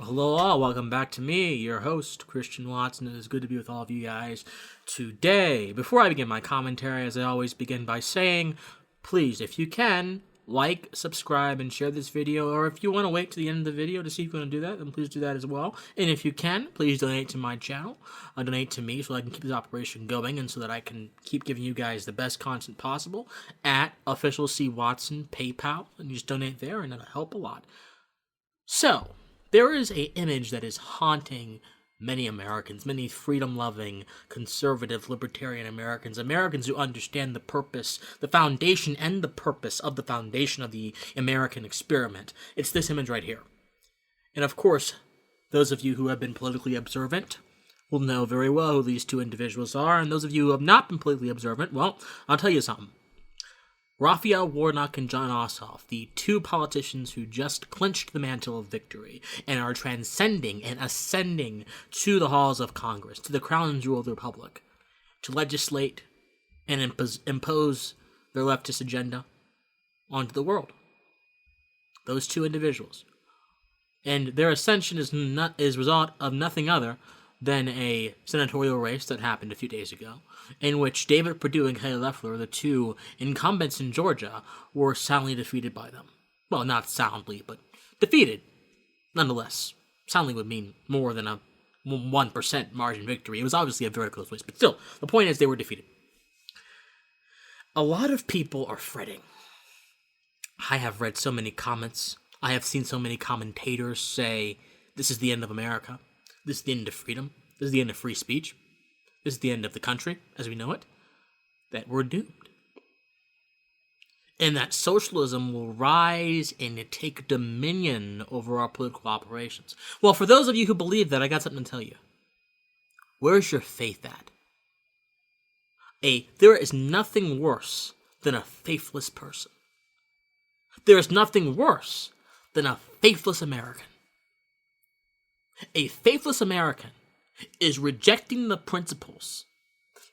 Hello all, welcome back to me, your host, Christian Watson. It is good to be with all of you guys today. Before I begin my commentary, as I always begin by saying, please, if you can, like, subscribe, and share this video, or if you want to wait to the end of the video to see if you want to do that, then please do that as well. And if you can, please donate to my channel, donate to me so that I can keep this operation going and so that I can keep giving you guys the best content possible at Official C. Watson PayPal, and you just donate there and it'll help a lot. So, there is an image that is haunting many Americans, many freedom-loving, conservative, libertarian Americans, Americans who understand the purpose, the foundation and the purpose of the foundation of the American experiment. It's this image right here. And of course, those of you who have been politically observant will know very well who these two individuals are, and those of you who have not been politically observant, well, I'll tell you something. Raphael, Warnock, and John Ossoff, the two politicians who just clinched the mantle of victory and are transcending and ascending to the halls of Congress, to the crown jewel of the Republic, to legislate and impose their leftist agenda onto the world. Those two individuals. And their ascension is result of nothing other than a senatorial race that happened a few days ago, in which David Perdue and Kelly Loeffler, the two incumbents in Georgia, were soundly defeated by them. Well, not soundly, but defeated. Nonetheless, soundly would mean more than a 1% margin victory. It was obviously a very close race, but still, the point is they were defeated. A lot of people are fretting. I have read so many comments. I have seen so many commentators say, this is the end of America. This is the end of freedom. This is the end of free speech. This is the end of the country, as we know it. That we're doomed. And that socialism will rise and take dominion over our political operations. Well, for those of you who believe that, I got something to tell you. Where's your faith at? There is nothing worse than a faithless person. There is nothing worse than a faithless American. A faithless American is rejecting the principles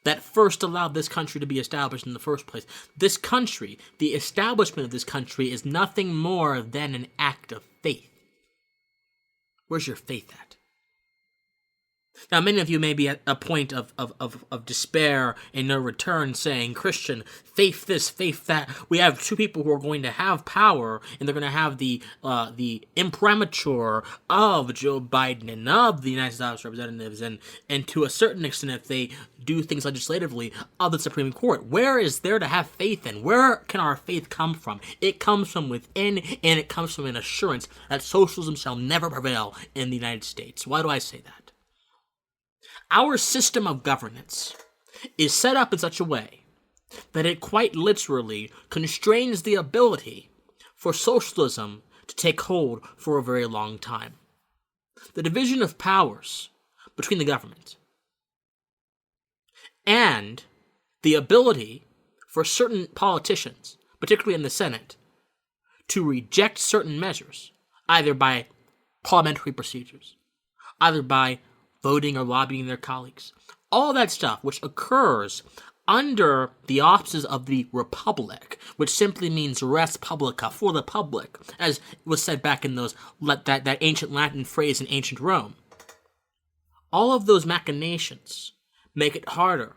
that first allowed this country to be established in the first place. This country, the establishment of this country, is nothing more than an act of faith. Where's your faith at? Now, many of you may be at a point of despair and no return, saying, Christian, faith this, faith that. We have two people who are going to have power, and they're going to have the imprimatur of Joe Biden and of the United States House of Representatives, and to a certain extent, if they do things legislatively, of the Supreme Court. Where is there to have faith in? Where can our faith come from? It comes from within, and it comes from an assurance that socialism shall never prevail in the United States. Why do I say that? Our system of governance is set up in such a way that it quite literally constrains the ability for socialism to take hold for a very long time. The division of powers between the government and the ability for certain politicians, particularly in the Senate, to reject certain measures, either by parliamentary procedures, either by voting or lobbying their colleagues. All that stuff which occurs under the auspices of the Republic, which simply means res publica, for the public, as was said back in that ancient Latin phrase in ancient Rome. All of those machinations make it harder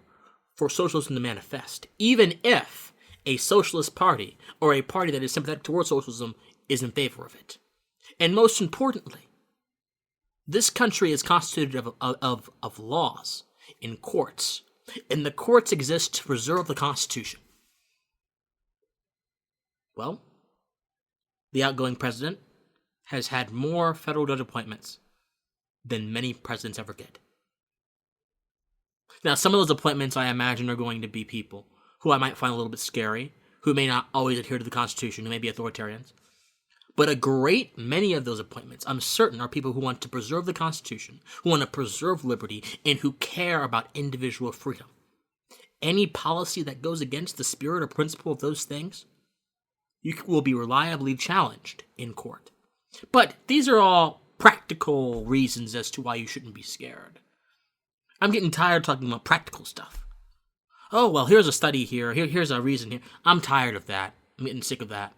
for socialism to manifest, even if a socialist party or a party that is sympathetic towards socialism is in favor of it. And most importantly, this country is constituted of laws in courts, and the courts exist to preserve the Constitution. Well, the outgoing president has had more federal judge appointments than many presidents ever did. Now, some of those appointments, I imagine, are going to be people who I might find a little bit scary, who may not always adhere to the Constitution, who may be authoritarians. But a great many of those appointments, I'm certain, are people who want to preserve the Constitution, who want to preserve liberty, and who care about individual freedom. Any policy that goes against the spirit or principle of those things, you will be reliably challenged in court. But these are all practical reasons as to why you shouldn't be scared. I'm getting tired of talking about practical stuff. Oh, well, here's a study here. Here's a reason here. I'm tired of that. I'm getting sick of that.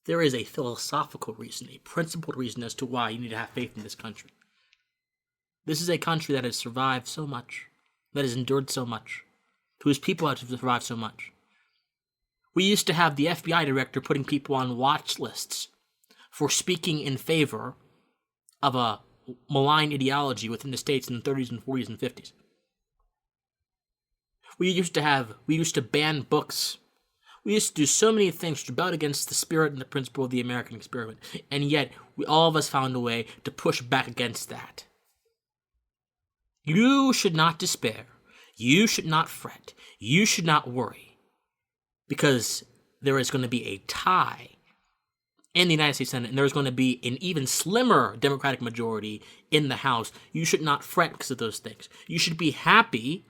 There is a philosophical reason, a principled reason as to why you need to have faith in this country. This is a country that has survived so much, that has endured so much, whose people have survived so much. We used to have the FBI director putting people on watch lists for speaking in favor of a malign ideology within the states in the 30s and 40s and 50s. We used to ban books. We used to do so many things to rebel against the spirit and the principle of the American experiment, and yet all of us found a way to push back against that. You should not despair. You should not fret. You should not worry, because there is going to be a tie in the United States Senate, and there's going to be an even slimmer Democratic majority in the House. You should not fret because of those things. You should be happy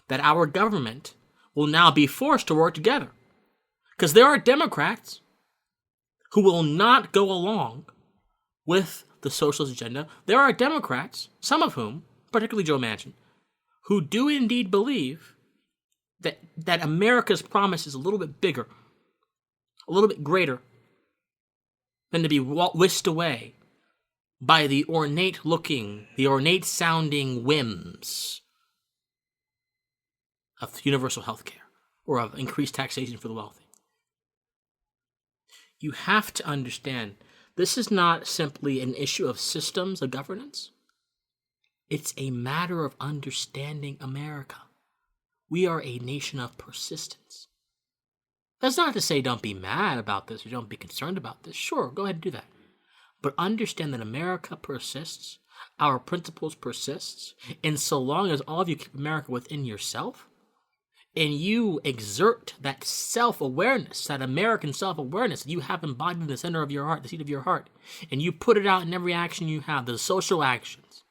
that our government will now be forced to work together, because there are Democrats who will not go along with the socialist agenda. There are Democrats, some of whom, particularly Joe Manchin, who do indeed believe that America's promise is a little bit bigger, a little bit greater than to be whisked away by the ornate-sounding whims of universal health care or of increased taxation for the wealthy. You have to understand, this is not simply an issue of systems of governance. It's a matter of understanding America. We are a nation of persistence. That's not to say don't be mad about this or don't be concerned about this. Sure, go ahead and do that. But understand that America persists, our principles persists, and so long as all of you keep America within yourself, and you exert that self-awareness, that American self-awareness that you have embodied in the center of your heart, the seat of your heart, and you put it out in every action you have, the social actions,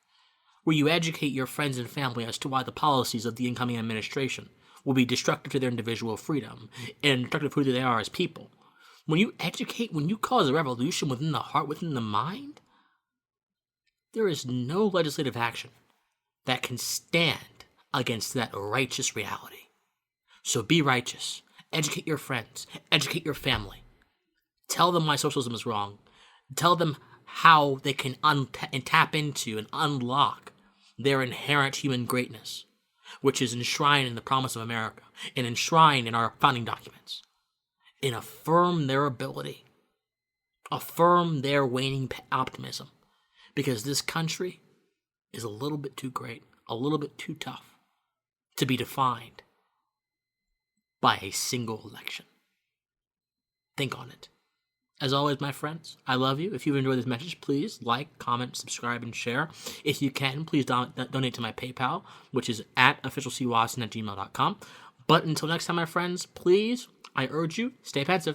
where you educate your friends and family as to why the policies of the incoming administration will be destructive to their individual freedom and destructive to who they are as people. When you educate, when you cause a revolution within the heart, within the mind, there is no legislative action that can stand against that righteous reality. So be righteous. Educate your friends. Educate your family. Tell them why socialism is wrong. Tell them how they can tap into and unlock their inherent human greatness, which is enshrined in the promise of America and enshrined in our founding documents. And affirm their ability. Affirm their waning optimism. Because this country is a little bit too great, a little bit too tough to be defined by a single election. Think on it. As always, my friends, I love you. If you've enjoyed this message, please like, comment, subscribe, and share. If you can, please donate to my PayPal, which is at officialcwatson@gmail.com. But until next time, my friends, please, I urge you, stay pensive.